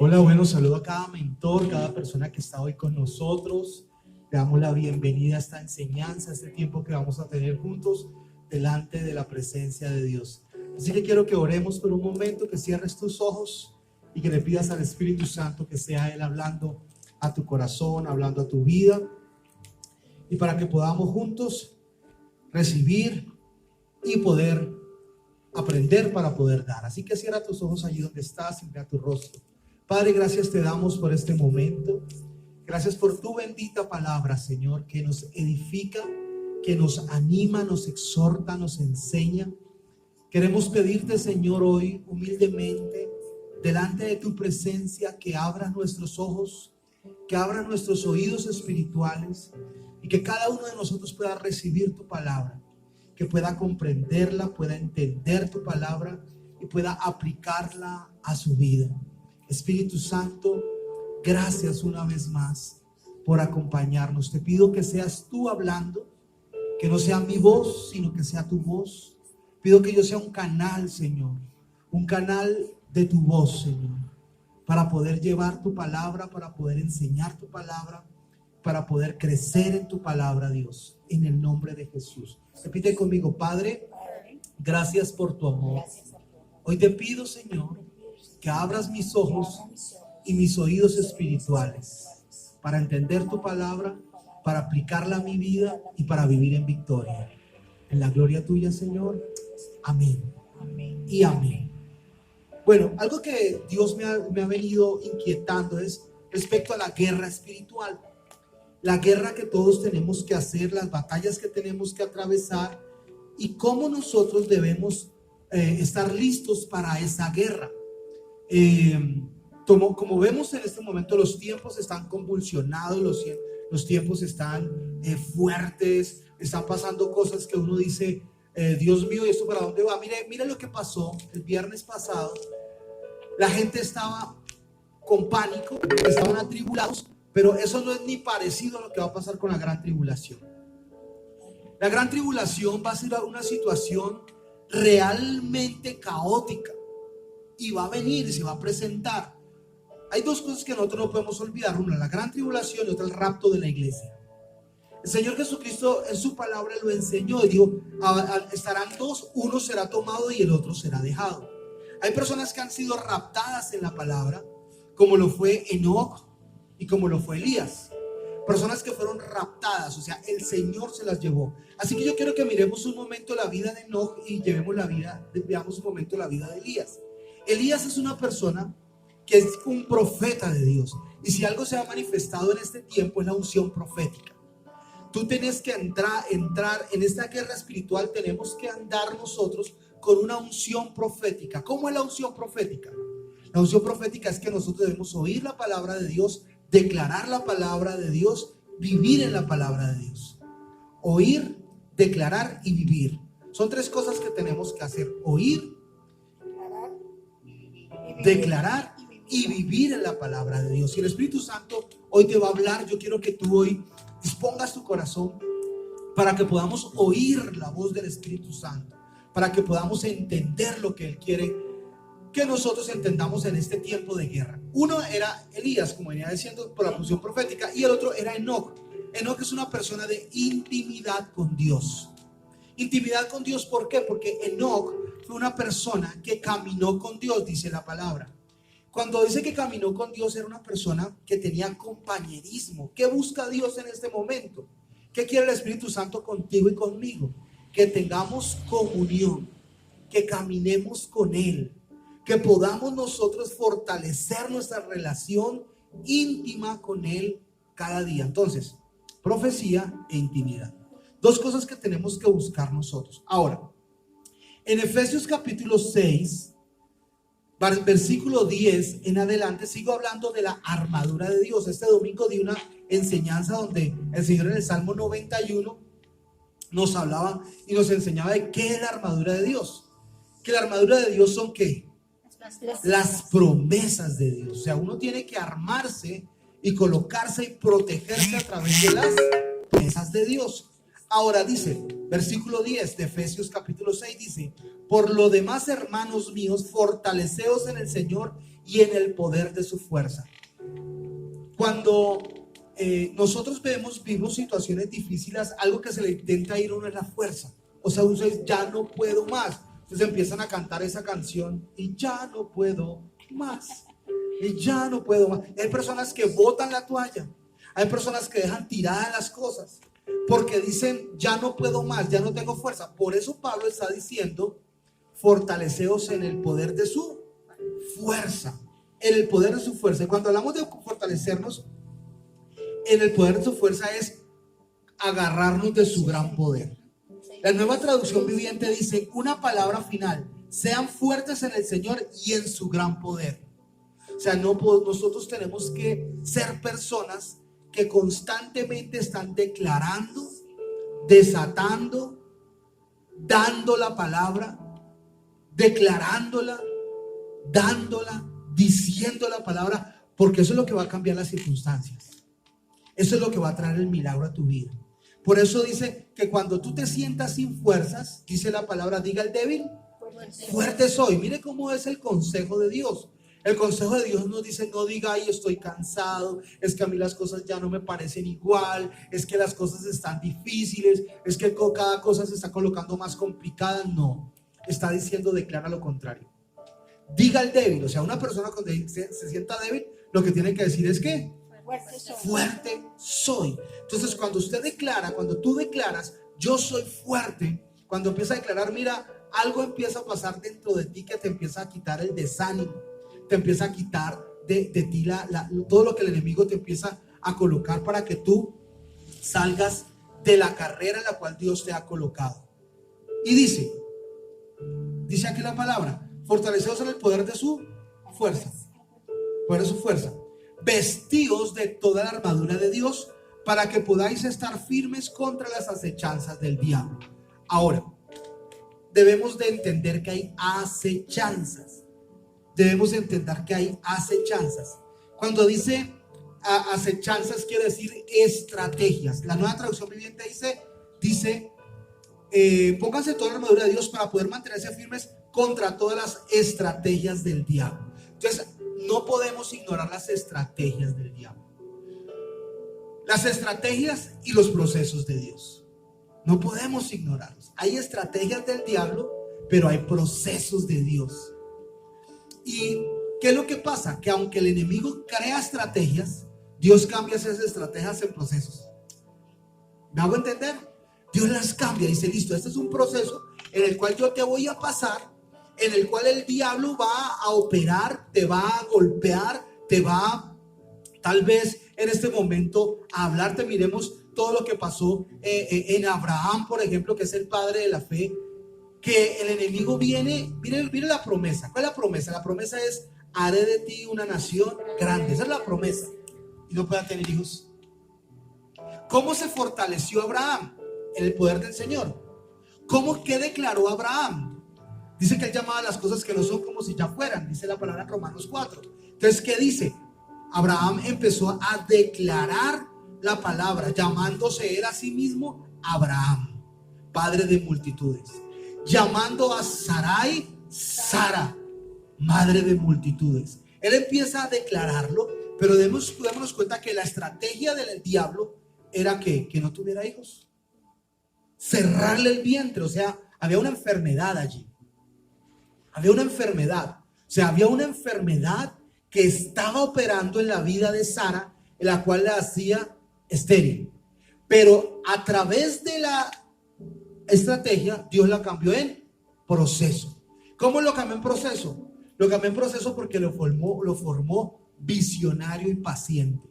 Hola, bueno, saludo a cada mentor, cada persona que está hoy con nosotros. Le damos la bienvenida a esta enseñanza, a este tiempo que vamos a tener juntos delante de la presencia de Dios. Así que quiero que oremos por un momento, que cierres tus ojos y que le pidas al Espíritu Santo que sea Él hablando a tu corazón, hablando a tu vida, y para que podamos juntos recibir y poder aprender para poder dar. Así que cierra tus ojos allí donde estás y mira tu rostro. Padre, gracias te damos por este momento. Gracias por tu bendita palabra, Señor, que nos edifica, que nos anima, nos exhorta, nos enseña. Queremos pedirte, Señor, hoy humildemente, delante de tu presencia, que abras nuestros ojos, que abras nuestros oídos espirituales y que cada uno de nosotros pueda recibir tu palabra, que pueda comprenderla, pueda entender tu palabra y pueda aplicarla a su vida. Espíritu Santo, gracias una vez más por acompañarnos. Te pido que seas tú hablando, que no sea mi voz, sino que sea tu voz. Pido que yo sea un canal, Señor, un canal de tu voz, Señor, para poder llevar tu palabra, para poder enseñar tu palabra, para poder crecer en tu palabra, Dios, en el nombre de Jesús. Repite conmigo: Padre, gracias por tu amor. Hoy te pido, Señor, que abras mis ojos y mis oídos espirituales para entender tu palabra, para aplicarla a mi vida y para vivir en victoria. En la gloria tuya, Señor. Amén. Y amén. Bueno, algo que Dios me ha venido inquietando es respecto a la guerra espiritual. La guerra que todos tenemos que hacer, las batallas que tenemos que atravesar y cómo nosotros debemos estar listos para esa guerra. Como vemos en este momento, los tiempos están convulsionados, los tiempos están fuertes, están pasando cosas que uno dice, Dios mío, ¿y esto para dónde va? Mire lo que pasó el viernes pasado. La gente estaba con pánico, estaban atribulados, pero eso no es ni parecido a lo que va a pasar con la gran tribulación. La gran tribulación va a ser una situación realmente caótica y va a venir y se va a presentar. Hay dos cosas que nosotros no podemos olvidar: una, la gran tribulación, y otra, el rapto de la iglesia. El Señor Jesucristo en su palabra lo enseñó y dijo: estarán dos, uno será tomado y el otro será dejado. Hay personas que han sido raptadas en la palabra, como lo fue Enoc y como lo fue Elías. Personas que fueron raptadas, o sea, el Señor se las llevó. Así que yo quiero que miremos un momento la vida de Enoc y veamos un momento la vida de Elías. Elías es una persona que es un profeta de Dios, y si algo se ha manifestado en este tiempo es la unción profética. Tú tienes que entrar en esta guerra espiritual. Tenemos que andar nosotros con una unción profética. ¿Cómo es la unción profética? La unción profética es que nosotros debemos oír la palabra de Dios, declarar la palabra de Dios, vivir en la palabra de Dios. Oír, declarar y vivir. Son tres cosas que tenemos que hacer: oír, declarar y vivir en la palabra de Dios. Y el Espíritu Santo hoy te va a hablar. Yo quiero que tú hoy dispongas tu corazón para que podamos oír la voz del Espíritu Santo, para que podamos entender lo que Él quiere que nosotros entendamos en este tiempo de guerra. Uno era Elías, como venía diciendo, por la función profética, y el otro era Enoc. Enoc es una persona de intimidad con Dios. Intimidad con Dios, ¿por qué? Porque Enoc fue una persona que caminó con Dios, dice la palabra. Cuando dice que caminó con Dios, era una persona que tenía compañerismo. ¿Qué busca Dios en este momento? ¿Qué quiere el Espíritu Santo contigo y conmigo? Que tengamos comunión, que caminemos con Él, que podamos nosotros fortalecer nuestra relación íntima con Él cada día. Entonces, profecía e intimidad. Dos cosas que tenemos que buscar nosotros. Ahora, en Efesios capítulo 6, versículo 10 en adelante, sigo hablando de la armadura de Dios. Este domingo di una enseñanza donde el Señor en el Salmo 91 nos hablaba y nos enseñaba de qué es la armadura de Dios. Que la armadura de Dios son ¿qué? Las promesas de Dios. O sea, uno tiene que armarse y colocarse y protegerse a través de las promesas de Dios. Ahora dice, versículo 10 de Efesios capítulo 6 dice: por lo demás, hermanos míos, fortaleceos en el Señor y en el poder de su fuerza. Cuando nosotros vivimos situaciones difíciles, algo que se le intenta ir a uno es la fuerza. O sea, uno dice, ya no puedo más. Entonces empiezan a cantar esa canción y ya no puedo más. Y ya no puedo más. Hay personas que botan la toalla. Hay personas que dejan tiradas las cosas porque dicen, ya no puedo más, ya no tengo fuerza. Por eso Pablo está diciendo, fortaleceos en el poder de su fuerza. En el poder de su fuerza. Y cuando hablamos de fortalecernos en el poder de su fuerza, es agarrarnos de su gran poder. La Nueva Traducción Viviente dice, una palabra final: sean fuertes en el Señor y en su gran poder. O sea, nosotros tenemos que ser personas que constantemente están declarando, desatando, dando la palabra, declarándola, dándola, diciendo la palabra, porque eso es lo que va a cambiar las circunstancias. Eso es lo que va a traer el milagro a tu vida. Por eso dice que cuando tú te sientas sin fuerzas, dice la palabra, diga el débil, fuerte soy. Mire cómo es el consejo de Dios. El consejo de Dios nos dice, no diga, ay, estoy cansado, es que a mí las cosas ya no me parecen igual, es que las cosas están difíciles, es que cada cosa se está colocando más complicada. No, está diciendo, declara lo contrario. Diga el débil, o sea, una persona cuando se sienta débil, lo que tiene que decir es que fuerte soy. Entonces, cuando usted declara, cuando tú declaras, yo soy fuerte, cuando empieza a declarar, mira, algo empieza a pasar dentro de ti que te empieza a quitar el desánimo, te empieza a quitar de ti todo lo que el enemigo te empieza a colocar para que tú salgas de la carrera en la cual Dios te ha colocado. Y dice aquí la palabra, fortaleceos en el poder de su fuerza. Poder de su fuerza. Vestíos de toda la armadura de Dios para que podáis estar firmes contra las acechanzas del diablo. Ahora, debemos de entender que hay acechanzas. Debemos de entender que hay acechanzas. Cuando dice acechanzas, quiere decir estrategias. La Nueva Traducción Viviente dice pónganse toda la armadura de Dios para poder mantenerse firmes contra todas las estrategias del diablo. Entonces, no podemos ignorar las estrategias del diablo. Las estrategias y los procesos de Dios. No podemos ignorarlos. Hay estrategias del diablo, pero hay procesos de Dios. ¿Y qué es lo que pasa? Que aunque el enemigo crea estrategias, Dios cambia esas estrategias en procesos. ¿Me hago entender? Dios las cambia y dice, listo, este es un proceso en el cual yo te voy a pasar, en el cual el diablo va a operar, te va a golpear, te va tal vez en este momento a hablarte. Miremos todo lo que pasó en Abraham, por ejemplo, que es el padre de la fe, que el enemigo viene la promesa. ¿Cuál es la promesa? La promesa es, haré de ti una nación grande. Esa es la promesa. Y no pueda tener hijos. ¿Cómo se fortaleció Abraham? En el poder del Señor. ¿Qué declaró Abraham? Dice que él llamaba las cosas que no son como si ya fueran. Dice la palabra en Romanos 4. Entonces, ¿qué dice? Abraham empezó a declarar la palabra, llamándose él a sí mismo Abraham, padre de multitudes. Llamando a Sarai, Sara, madre de multitudes. Él empieza a declararlo, pero démonos cuenta que la estrategia del diablo era que no tuviera hijos. Cerrarle el vientre, o sea, había una enfermedad allí. Había una enfermedad. O sea, había una enfermedad que estaba operando en la vida de Sara, en la cual la hacía estéril. Pero a través de la estrategia, Dios la cambió en proceso. ¿Cómo lo cambió en proceso? Lo cambió en proceso porque lo formó visionario y paciente.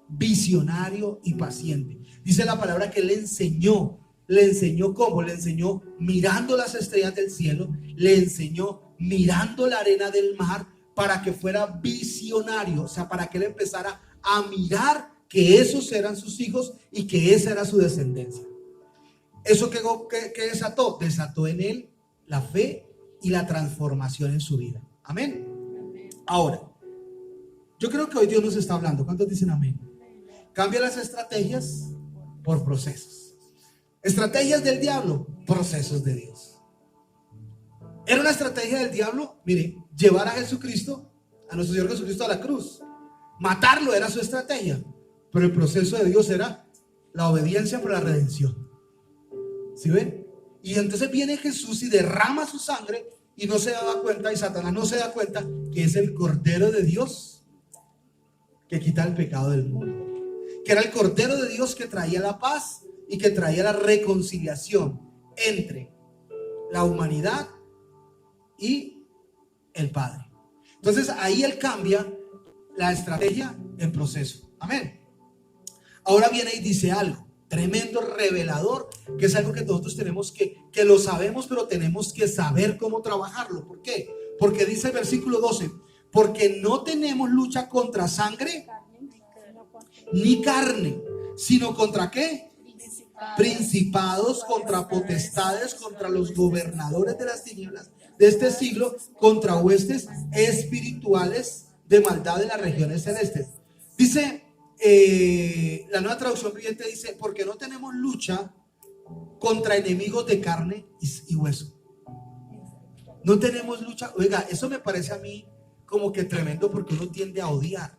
Visionario y paciente. Dice la palabra que le enseñó ¿cómo? Le enseñó mirando las estrellas del cielo, le enseñó mirando la arena del mar, para que fuera visionario, o sea, para que él empezara a mirar que esos eran sus hijos y que esa era su descendencia. ¿Eso que desató? Desató en él la fe y la transformación en su vida. Amén. Ahora, yo creo que hoy Dios nos está hablando. ¿Cuántos dicen amén? Cambia las estrategias por procesos. Estrategias del diablo, procesos de Dios. Era una estrategia del diablo, mire, llevar a Jesucristo a nuestro Señor Jesucristo a la cruz. Matarlo era su estrategia, pero el proceso de Dios era la obediencia por la redención. ¿Sí ven? Y entonces viene Jesús y derrama su sangre y no se daba cuenta, y Satanás no se da cuenta que es el Cordero de Dios que quita el pecado del mundo, que era el Cordero de Dios que traía la paz y que traía la reconciliación entre la humanidad y el Padre. Entonces ahí él cambia la estrategia en proceso. Amén. Ahora viene y dice algo tremendo, revelador, que es algo que nosotros tenemos que lo sabemos, pero tenemos que saber cómo trabajarlo. ¿Por qué? Porque dice el versículo 12, porque no tenemos lucha contra sangre ni carne, sino contra ¿qué? Principados, contra potestades, contra los gobernadores de las tinieblas de este siglo, contra huestes espirituales de maldad en las regiones celestes. Dice la Nueva Traducción Viviente, dice, porque no tenemos lucha contra enemigos de carne y hueso. No tenemos lucha. Oiga, eso me parece a mí como que tremendo, porque uno tiende a odiar,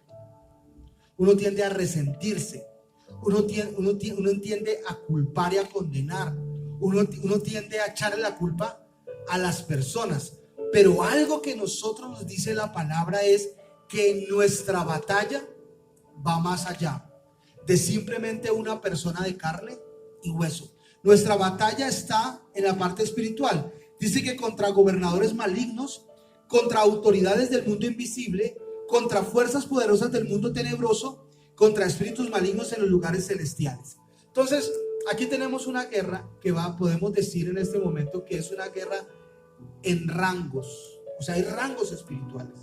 uno tiende a resentirse, uno tiende a culpar y a condenar, uno tiende a echarle la culpa a las personas. Pero algo que nosotros nos dice la palabra es que nuestra batalla va más allá de simplemente una persona de carne y hueso. Nuestra batalla está en la parte espiritual. Dice que contra gobernadores malignos, contra autoridades del mundo invisible, contra fuerzas poderosas del mundo tenebroso, contra espíritus malignos en los lugares celestiales. Entonces, aquí tenemos una guerra que podemos decir en este momento que es una guerra en rangos. O sea, hay rangos espirituales.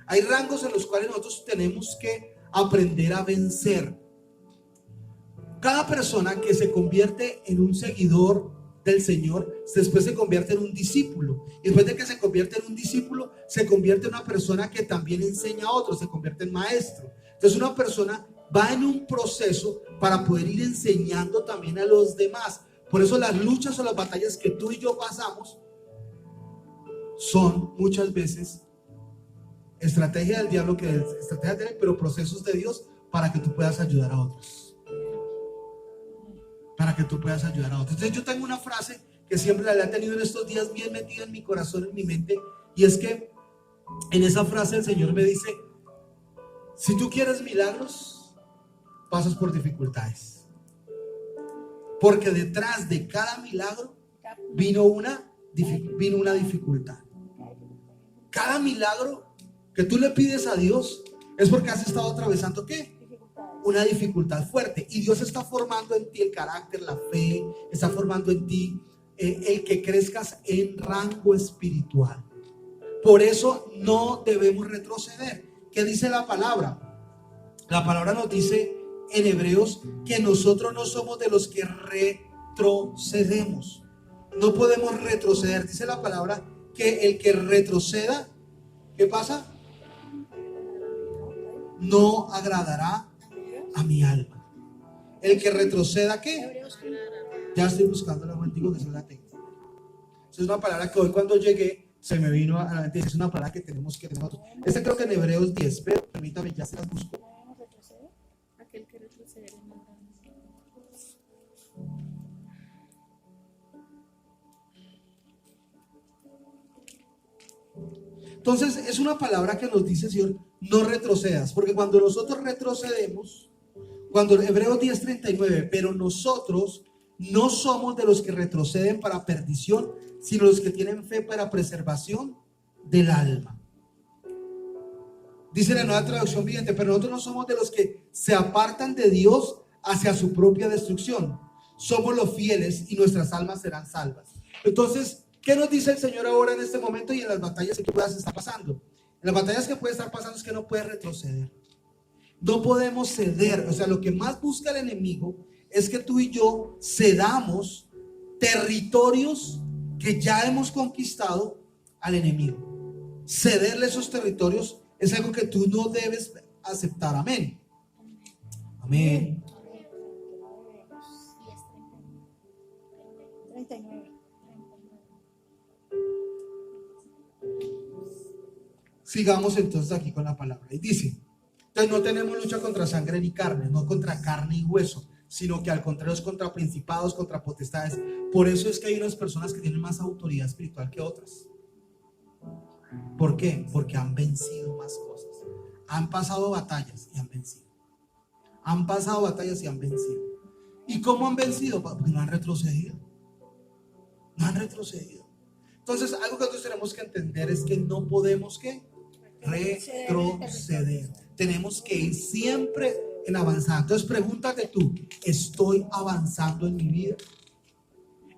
Hay rangos en los cuales nosotros tenemos que aprender a vencer. Cada persona que se convierte en un seguidor del Señor, después se convierte en un discípulo. Y después de que se convierte en un discípulo, se convierte en una persona que también enseña a otros, se convierte en maestro. Entonces una persona va en un proceso para poder ir enseñando también a los demás. Por eso las luchas o las batallas que tú y yo pasamos son muchas veces estrategia del diablo, que es estrategia de él, pero procesos de Dios para que tú puedas ayudar a otros. Para que tú puedas ayudar a otros. Entonces yo tengo una frase que siempre la he tenido en estos días bien metida en mi corazón, en mi mente, y es que en esa frase el Señor me dice: si tú quieres milagros, pasas por dificultades, porque detrás de cada milagro vino una dificultad. Cada milagro que tú le pides a Dios es porque has estado atravesando ¿qué? Una dificultad fuerte, y Dios está formando en ti el carácter, la fe, está formando en ti el que crezcas en rango espiritual. Por eso no debemos retroceder. ¿Qué dice la palabra? La palabra nos dice en Hebreos que nosotros no somos de los que retrocedemos. No podemos retroceder. Dice la palabra que el que retroceda, ¿qué pasa? No agradará a mi alma. El que retroceda, ¿qué? Ya estoy buscando la digo que se la tengo. Es una palabra que hoy cuando llegué se me vino a la mente. Es una palabra que tenemos que tener. Creo que en Hebreos 10, pero permítame, ya se las busco. Aquel que retrocede en maldad. Entonces es una palabra que nos dice, Señor, no retrocedas, porque cuando nosotros retrocedemos, cuando Hebreos 10:39, pero nosotros no somos de los que retroceden para perdición, sino los que tienen fe para preservación del alma. Dice la Nueva Traducción Viviente, pero nosotros no somos de los que se apartan de Dios hacia su propia destrucción. Somos los fieles y nuestras almas serán salvas. Entonces, ¿qué nos dice el Señor ahora en este momento y en las batallas que puedas estar pasando? En las batallas que puedes estar pasando es que no puedes retroceder. No podemos ceder. O sea, lo que más busca el enemigo es que tú y yo cedamos territorios que ya hemos conquistado al enemigo. Cederle esos territorios es algo que tú no debes aceptar. Amén. Amén. 39. Sigamos entonces aquí con la palabra. Y dice, entonces no tenemos lucha contra sangre ni carne, no contra carne y hueso, sino que al contrario es contra principados, contra potestades. Por eso es que hay unas personas que tienen más autoridad espiritual que otras. ¿Por qué? Porque han vencido más cosas. Han pasado batallas y han vencido. Han pasado batallas y han vencido. ¿Y cómo han vencido? Porque no han retrocedido. No han retrocedido. Entonces, algo que nosotros tenemos que entender es que no podemos, ¿qué? Retroceder. Tenemos que ir siempre en avanzar. Entonces, pregúntate tú, ¿estoy avanzando en mi vida?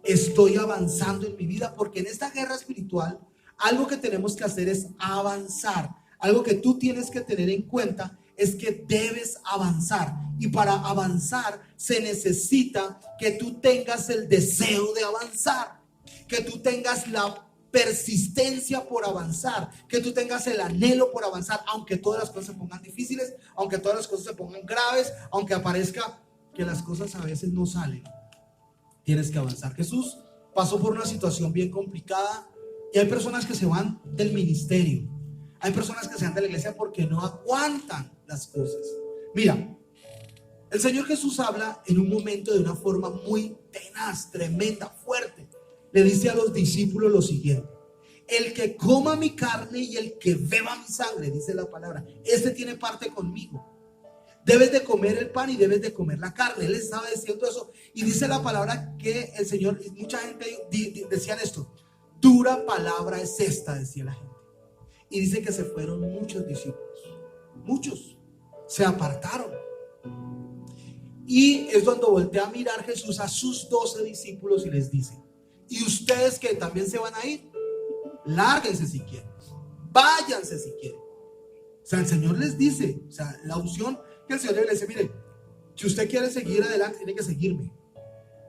¿Estoy avanzando en mi vida? Porque en esta guerra espiritual, algo que tenemos que hacer es avanzar. Algo que tú tienes que tener en cuenta es que debes avanzar. Y para avanzar se necesita que tú tengas el deseo de avanzar, que tú tengas la persistencia por avanzar, que tú tengas el anhelo por avanzar, aunque todas las cosas se pongan difíciles, aunque todas las cosas se pongan graves, aunque aparezca que las cosas a veces no salen. Tienes que avanzar. Jesús pasó por una situación bien complicada y hay personas que se van del ministerio, hay personas que se van de la iglesia porque no aguantan las cosas. Mira, el Señor Jesús habla en un momento de una forma muy tenaz, tremenda, fuerte. Le dice a los discípulos lo siguiente: el que coma mi carne y el que beba mi sangre, dice la palabra, este tiene parte conmigo. Debes de comer el pan y debes de comer la carne. Él estaba diciendo eso y dice la palabra que el Señor, mucha gente decían esto: dura palabra es esta, decía la gente. Y dice que se fueron muchos discípulos, muchos se apartaron. Y es cuando voltea a mirar Jesús a sus 12 discípulos y les dice: y ustedes que también se van a ir, lárguense si quieren, váyanse si quieren. O sea, el Señor les dice, o sea, la opción que el Señor les dice: mire, si usted quiere seguir adelante, tiene que seguirme.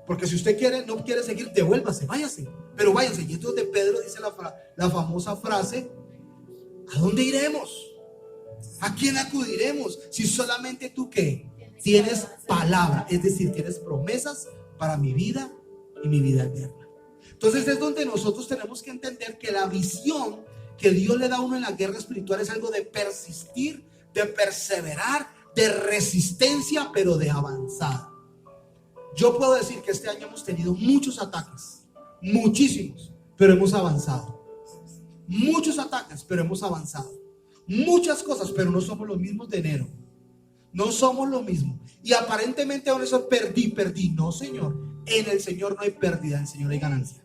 Porque si usted no quiere seguir, devuélvase, váyase, pero váyanse. Y entonces de Pedro dice la famosa frase: ¿a dónde iremos? ¿A quién acudiremos? Si solamente tú, ¿qué? Tienes palabra, es decir, tienes promesas para mi vida y mi vida eterna. Entonces es donde nosotros tenemos que entender que la visión que Dios le da a uno en la guerra espiritual es algo de persistir, de perseverar, de resistencia, pero de avanzada. Yo puedo decir que este año hemos tenido muchos ataques, muchísimos, pero hemos avanzado. Muchos ataques, pero hemos avanzado. Muchas cosas, pero no somos los mismos de enero. No somos lo mismo. Y aparentemente ahora eso perdí. No, Señor. En el Señor no hay pérdida, en el Señor hay ganancia.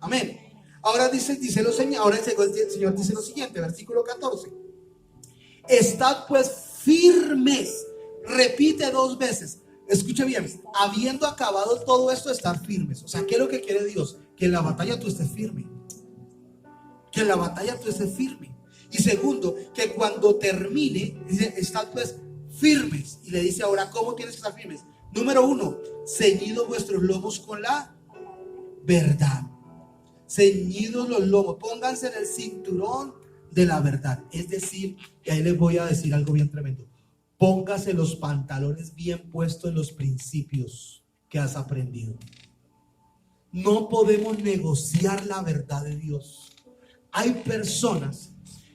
Amén. Ahora dice el Señor dice lo siguiente, versículo 14. Estad pues firmes. Repite 2 veces. Escuche bien. Habiendo acabado todo esto, estar firmes. O sea, ¿qué es lo que quiere Dios? Que en la batalla tú estés firme. Que en la batalla tú estés firme. Y segundo, que cuando termine, dice, estad pues firmes. Y le dice ahora, ¿cómo tienes que estar firmes? Número 1, ceñidos vuestros lomos con la verdad. Ceñidos los lomos, pónganse en el cinturón de la verdad. Es decir, que ahí les voy a decir algo bien tremendo. Póngase los pantalones bien puestos en los principios que has aprendido. No podemos negociar la verdad de Dios. Hay personas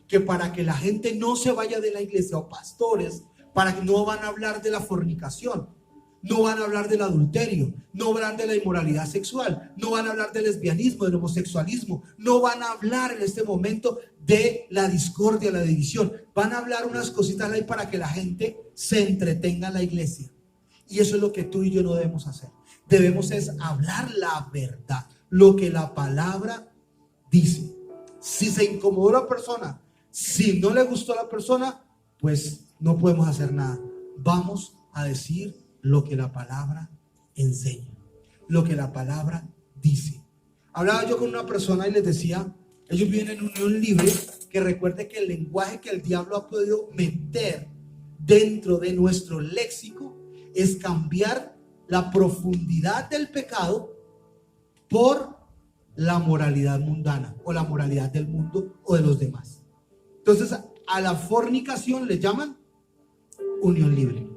que para que la gente no se vaya de la iglesia, o pastores, para que no van a hablar de la fornicación, no van a hablar del adulterio, no van a hablar de la inmoralidad sexual, no van a hablar del lesbianismo, del homosexualismo, no van a hablar en este momento de la discordia, la división. Van a hablar unas cositas ahí para que la gente se entretenga en la iglesia. Y eso es lo que tú y yo no debemos hacer. Debemos es hablar la verdad, lo que la palabra dice. Si se incomodó la persona, si no le gustó a la persona, pues no podemos hacer nada. Vamos a decir lo que la palabra enseña, lo que la palabra dice. Hablaba yo con una persona y les decía, ellos viven en unión libre, que recuerde que el lenguaje que el diablo ha podido meter dentro de nuestro léxico es cambiar la profundidad del pecado por la moralidad mundana o la moralidad del mundo o de los demás. Entonces a la fornicación le llaman unión libre.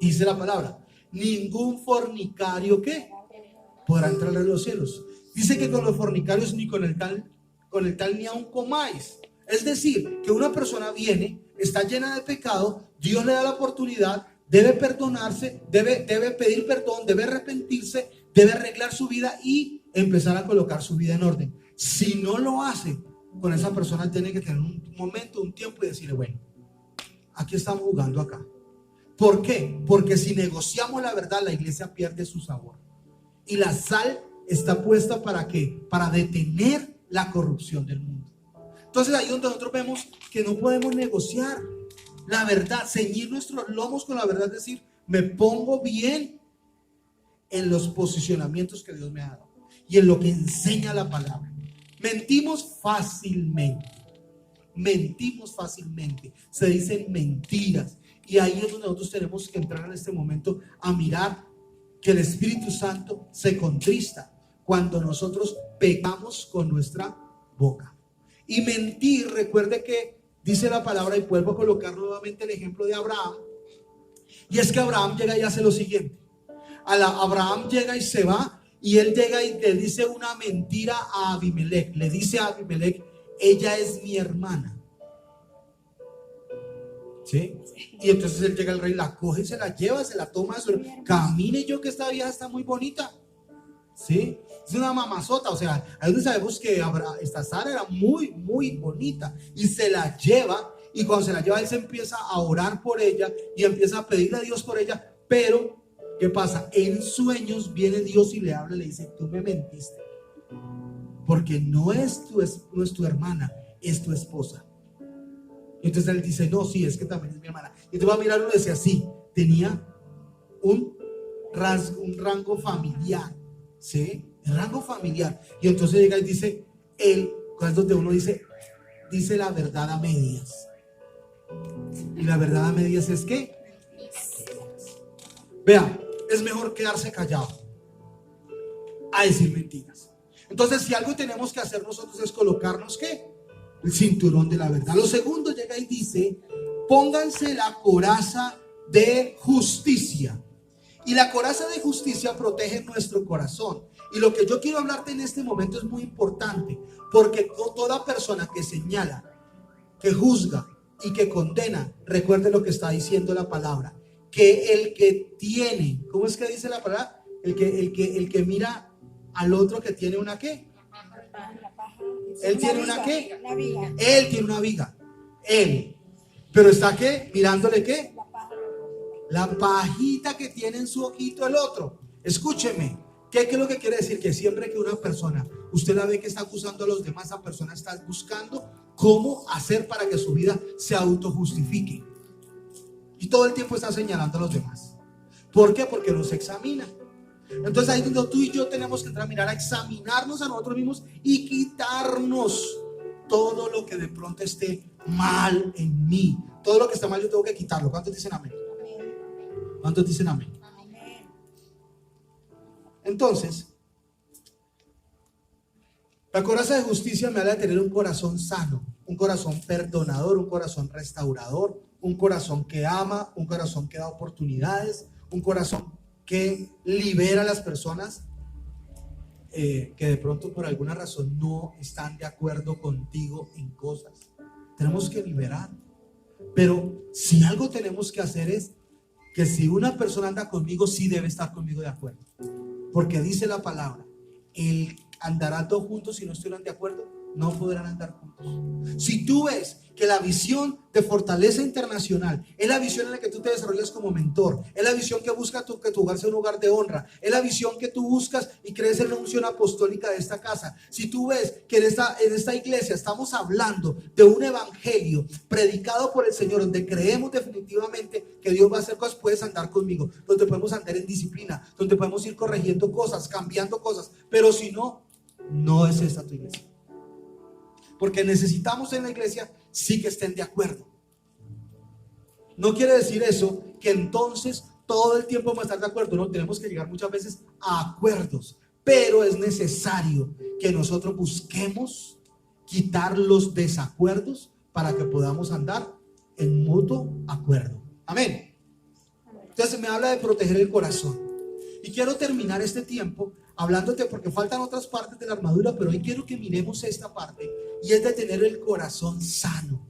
Dice la palabra, ningún fornicario ¿qué? Podrá entrar en los cielos. Dice que con los fornicarios ni con el tal ni aun comáis. Es decir, que una persona viene, está llena de pecado, Dios le da la oportunidad, debe perdonarse, debe pedir perdón, debe arrepentirse, debe arreglar su vida y empezar a colocar su vida en orden. Si no lo hace, con esa persona tiene que tener un momento, un tiempo y decirle, bueno, aquí estamos jugando acá. ¿Por qué? Porque si negociamos la verdad, la iglesia pierde su sabor. Y la sal está puesta ¿para qué? Para detener la corrupción del mundo. Entonces ahí donde nosotros vemos que no podemos negociar la verdad, ceñir nuestros lomos con la verdad, es decir, me pongo bien en los posicionamientos que Dios me ha dado y en lo que enseña la palabra. Mentimos fácilmente, se dicen mentiras, y ahí es donde nosotros tenemos que entrar en este momento a mirar que el Espíritu Santo se contrista cuando nosotros pecamos con nuestra boca. Y mentir, recuerde que dice la palabra, y vuelvo a colocar nuevamente el ejemplo de Abraham, y es que Abraham llega y hace lo siguiente. Abraham llega y se va, y él llega y le dice una mentira a Abimelech. Le dice a Abimelech, ella es mi hermana. ¿Sí? Y entonces él llega al rey, la coge y se la lleva, se la toma, camine yo que esta vieja está muy bonita. ¿Sí? Es una mamazota, o sea, ahí donde sabemos que esta Sara era muy, muy bonita, y se la lleva, y cuando se la lleva él se empieza a orar por ella y empieza a pedirle a Dios por ella. Pero ¿qué pasa? En sueños viene Dios y le habla y le dice, tú me mentiste, porque no es tu hermana, es tu esposa. Y entonces él dice, no, sí, es que también es mi hermana. Y tú vas a mirarlo y decía, sí, tenía un rango familiar, ¿sí? El rango familiar. Y entonces llega y dice, es donde uno dice la verdad a medias. Y la verdad a medias es que, vea, es mejor quedarse callado a decir mentiras. Entonces, si algo tenemos que hacer nosotros es colocarnos, ¿qué? El cinturón de la verdad. Lo segundo llega y dice, pónganse la coraza de justicia. Y la coraza de justicia protege nuestro corazón. Y lo que yo quiero hablarte en este momento es muy importante, porque toda persona que señala, que juzga y que condena, recuerde lo que está diciendo la palabra, que el que tiene, ¿cómo es que dice la palabra? El que mira al otro que tiene una ¿qué? Él tiene una ¿qué? Él tiene una viga. Él. Pero está ¿qué? Mirándole ¿qué? La pajita que tiene en su ojito el otro. Escúcheme. ¿Qué es lo que quiere decir? Que siempre que una persona, usted la ve que está acusando a los demás, esa persona está buscando cómo hacer para que su vida se autojustifique. Y todo el tiempo está señalando a los demás. ¿Por qué? Porque nos examina. Entonces ahí es donde tú y yo tenemos que entrar a mirar, a examinarnos a nosotros mismos y quitarnos todo lo que de pronto esté mal en mí. Todo lo que está mal yo tengo que quitarlo. ¿Cuántos dicen amén? ¿Cuántos dicen amén? Entonces, la coraza de justicia me habla de tener un corazón sano, un corazón perdonador, un corazón restaurador, un corazón que ama, un corazón que da oportunidades, un corazón que libera a las personas que de pronto por alguna razón no están de acuerdo contigo en cosas. Tenemos que liberar. Pero si algo tenemos que hacer es que si una persona anda conmigo, sí debe estar conmigo de acuerdo. Porque dice la palabra, andarán dos juntos si no estuvieran de acuerdo, no podrán andar juntos. Si tú ves que la visión de Fortaleza Internacional es la visión en la que tú te desarrollas como mentor, es la visión que busca que tu hogar sea un hogar de honra, es la visión que tú buscas y crees en la unción apostólica de esta casa, si tú ves que en esta iglesia estamos hablando de un evangelio predicado por el Señor, donde creemos definitivamente que Dios va a hacer cosas, puedes andar conmigo, donde podemos andar en disciplina, donde podemos ir corrigiendo cosas, cambiando cosas. Pero si no, no es esta tu iglesia. Porque necesitamos en la iglesia sí que estén de acuerdo. No quiere decir eso que entonces todo el tiempo vamos a estar de acuerdo. No, tenemos que llegar muchas veces a acuerdos, pero es necesario que nosotros busquemos quitar los desacuerdos para que podamos andar en mutuo acuerdo. Amén. Entonces me habla de proteger el corazón. Y quiero terminar este tiempo hablándote, porque faltan otras partes de la armadura, pero hoy quiero que miremos esta parte y es de tener el corazón sano.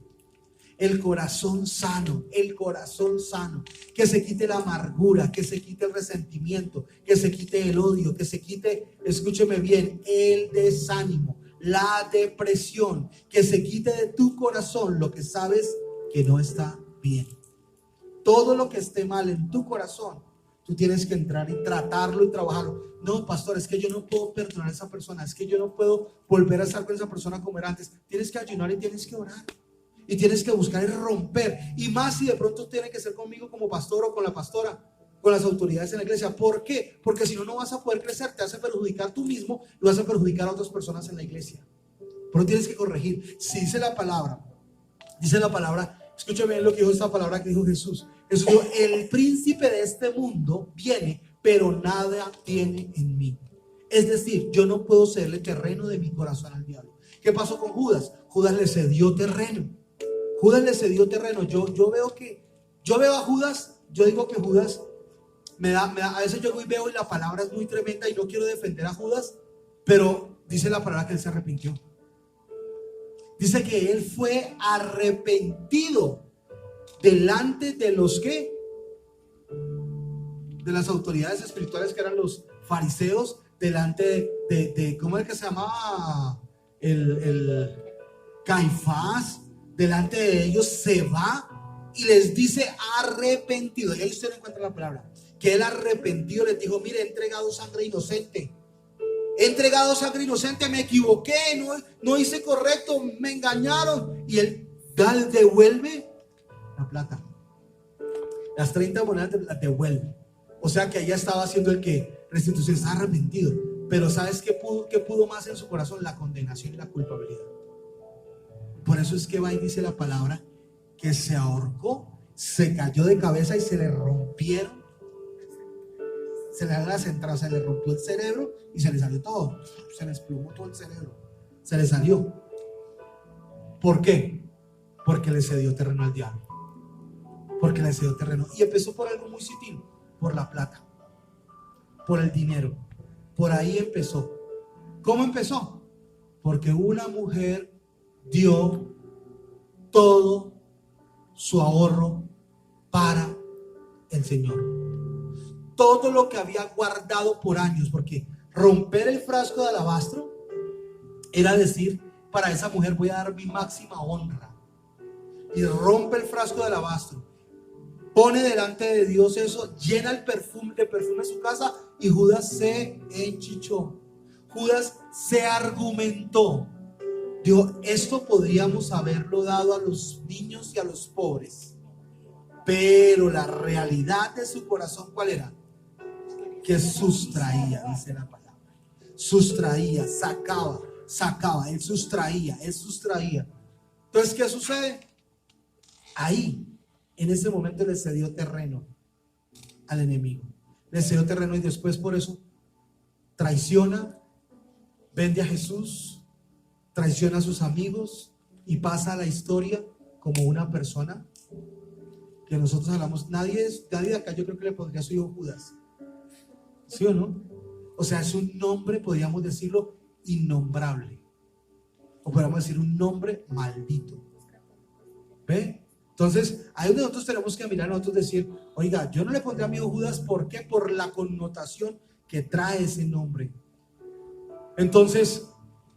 El corazón sano, el corazón sano, que se quite la amargura, que se quite el resentimiento, que se quite el odio, que se quite, escúcheme bien, el desánimo, la depresión, que se quite de tu corazón lo que sabes que no está bien. Todo lo que esté mal en tu corazón, tú tienes que entrar y tratarlo y trabajarlo. No, pastor, es que yo no puedo perdonar a esa persona, es que yo no puedo volver a estar con esa persona como era antes. Tienes que ayunar y tienes que orar. Y tienes que buscar y romper. Y más si de pronto tiene que ser conmigo como pastor o con la pastora, con las autoridades en la iglesia. ¿Por qué? Porque si no, no vas a poder crecer. Te vas a perjudicar tú mismo y vas a perjudicar a otras personas en la iglesia. Pero tienes que corregir. Si dice la palabra, escúchame bien lo que dijo esta palabra que dijo Jesús. Jesús dijo, el príncipe de este mundo viene, pero nada tiene en mí. Es decir, yo no puedo cederle terreno de mi corazón al diablo. ¿Qué pasó con Judas? Judas le cedió terreno. Judas le cedió terreno. Yo veo a Judas, yo digo que Judas a veces yo veo y la palabra es muy tremenda y no quiero defender a Judas, pero dice la palabra que él se arrepintió. Dice que él fue arrepentido delante de los que, de las autoridades espirituales que eran los fariseos, delante de ¿cómo es que se llamaba? El Caifás. Delante de ellos se va y les dice arrepentido. Y ahí usted no encuentra la palabra. Que él arrepentido les dijo, mire, he entregado sangre inocente. Me equivoqué, no hice correcto, me engañaron. Y él devuelve la plata. Las 30 monedas las devuelve. O sea que allá estaba haciendo el que restitución, está arrepentido. Pero ¿sabes qué pudo más en su corazón? La condenación y la culpabilidad. Por eso es que va y dice la palabra que se ahorcó, se cayó de cabeza y se le rompieron, se le las entradas, se le rompió el cerebro y se le salió todo, se le desplomó todo el cerebro, se le salió. ¿Por qué? Porque le cedió terreno al diablo, porque le cedió terreno y empezó por algo muy sutil, por la plata, por el dinero, por ahí empezó. ¿Cómo empezó? Porque una mujer dio todo su ahorro para el Señor. Todo lo que había guardado por años, porque romper el frasco de alabastro era decir, para esa mujer voy a dar mi máxima honra. Y rompe el frasco de alabastro, pone delante de Dios eso, llena el perfume de su casa y Judas se enchichó. Judas se argumentó. Dijo, esto podríamos haberlo dado a los niños y a los pobres. Pero la realidad de su corazón, ¿cuál era? Que sustraía, dice la palabra. Sustraía, sacaba, él sustraía. Entonces, ¿qué sucede? Ahí, en ese momento le cedió terreno al enemigo. Le cedió terreno y después por eso traiciona, vende a Jesús, traiciona a sus amigos y pasa a la historia como una persona que nosotros hablamos. Nadie de acá yo creo que le pondría su hijo Judas, ¿sí o no? O sea, es un nombre, podríamos decirlo, innombrable, o podríamos decir un nombre maldito. ¿Ve? Entonces, ahí es donde nosotros tenemos que mirar, nosotros decir, oiga, yo no le pondría a mi hijo Judas. ¿Por qué? Por la connotación que trae ese nombre. Entonces,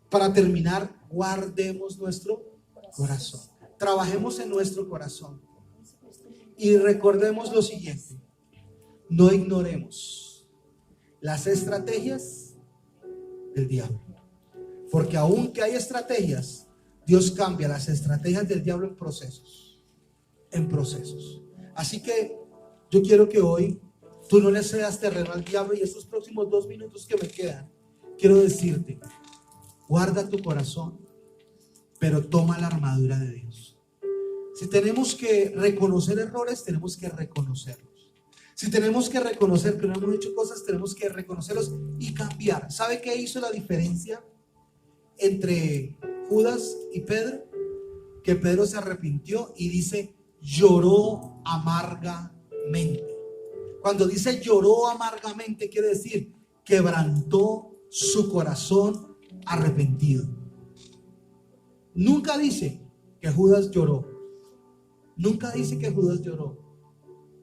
para terminar, guardemos nuestro corazón. Trabajemos en nuestro corazón. Y recordemos lo siguiente. No ignoremos las estrategias del diablo. Porque aunque hay estrategias, Dios cambia las estrategias del diablo en procesos. Así que yo quiero que hoy tú no le cedas terreno al diablo. Y estos próximos 2 minutos que me quedan, quiero decirte, guarda tu corazón, pero toma la armadura de Dios. Si tenemos que reconocer errores, tenemos que reconocerlos. Si tenemos que reconocer que no hemos hecho cosas, tenemos que reconocerlos y cambiar. ¿Sabe qué hizo la diferencia entre Judas y Pedro? Que Pedro se arrepintió y dice, lloró amargamente. Cuando dice lloró amargamente, quiere decir quebrantó su corazón arrepentido. Nunca dice que Judas lloró. Nunca dice que Judas lloró.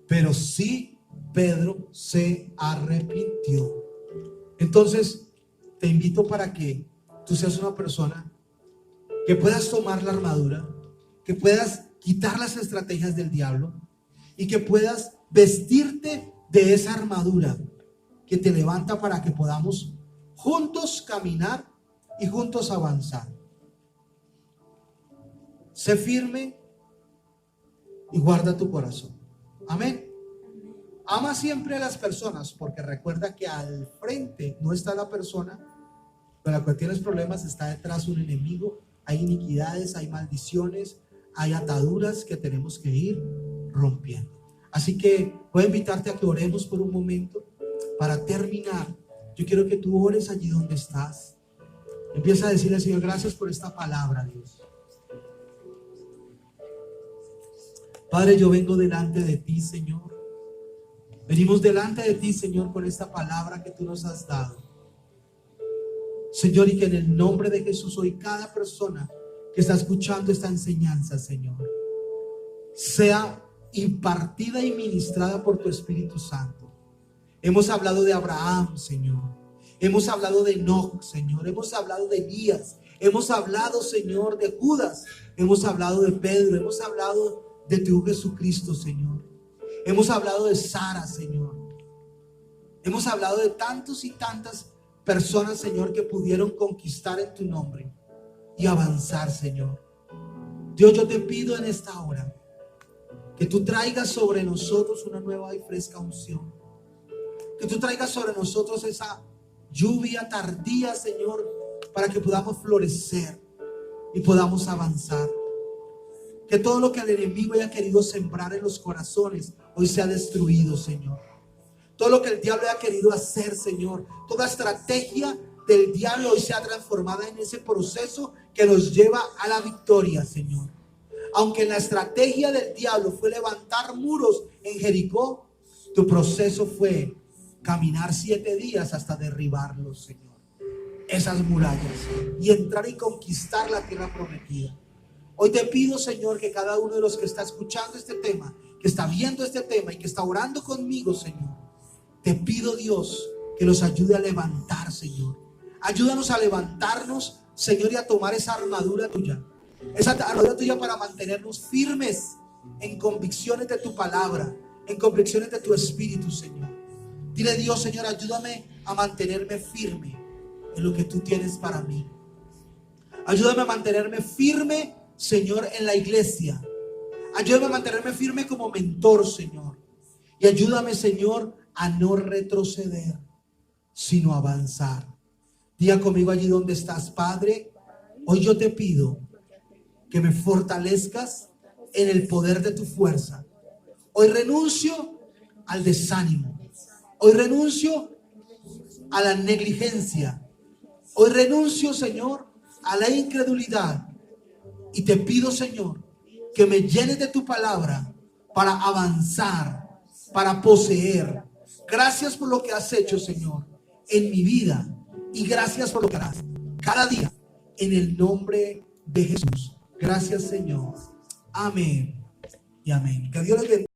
Pero sí Pedro se arrepintió. Entonces, te invito para que tú seas una persona que puedas tomar la armadura, que puedas quitar las estrategias del diablo y que puedas vestirte de esa armadura que te levanta para que podamos juntos caminar y juntos avanzar. Sé firme y guarda tu corazón. Amén. Ama siempre a las personas, porque recuerda que al frente no está la persona con la cual tienes problemas, está detrás un enemigo. Hay iniquidades, hay maldiciones, hay ataduras que tenemos que ir rompiendo. Así que voy a invitarte a que oremos por un momento. Para terminar, yo quiero que tú ores allí donde estás. Empieza a decirle al Señor: gracias por esta palabra, Dios. Padre, yo vengo delante de ti, Señor. Venimos delante de ti, Señor, con esta palabra que tú nos has dado. Señor, y que en el nombre de Jesús hoy cada persona que está escuchando esta enseñanza, Señor, sea impartida y ministrada por tu Espíritu Santo. Hemos hablado de Abraham, Señor. Hemos hablado de Enoc, Señor. Hemos hablado de Elías. Hemos hablado, Señor, de Judas. Hemos hablado de Pedro. Hemos hablado de tu Jesucristo, Señor. Hemos hablado de Sara, Señor. Hemos hablado de tantos y tantas personas, Señor, que pudieron conquistar en tu nombre y avanzar, Señor. Dios, yo te pido en esta hora que tú traigas sobre nosotros una nueva y fresca unción. Que tú traigas sobre nosotros esa lluvia tardía, Señor, para que podamos florecer y podamos avanzar. Que todo lo que el enemigo haya querido sembrar en los corazones hoy sea destruido, Señor. Todo lo que el diablo haya querido hacer, Señor, toda estrategia del diablo hoy sea transformada en ese proceso que nos lleva a la victoria, Señor. Aunque la estrategia del diablo fue levantar muros en Jericó, tu proceso fue caminar 7 días hasta derribarlos, Señor, esas murallas, y entrar y conquistar la tierra prometida. Hoy te pido, Señor, que cada uno de los que está escuchando este tema, que está viendo este tema y que está orando conmigo, Señor, te pido, Dios, que los ayude a levantar, Señor. Ayúdanos a levantarnos, Señor, y a tomar esa armadura tuya. Esa armadura tuya para mantenernos firmes en convicciones de tu palabra, en convicciones de tu Espíritu, Señor. Dile: Dios, Señor, ayúdame a mantenerme firme en lo que tú tienes para mí. Ayúdame a mantenerme firme, Señor, en la iglesia. Ayúdame a mantenerme firme como mentor, Señor. Y ayúdame, Señor, a no retroceder, sino avanzar. Diga conmigo allí donde estás: Padre, hoy yo te pido que me fortalezcas en el poder de tu fuerza. Hoy renuncio al desánimo. Hoy renuncio a la negligencia. Hoy renuncio, Señor, a la incredulidad. Y te pido, Señor, que me llenes de tu palabra para avanzar, para poseer. Gracias por lo que has hecho, Señor, en mi vida. Y gracias por lo que harás cada día, en el nombre de Jesús. Gracias, Señor. Amén y amén. Que Dios les bendiga.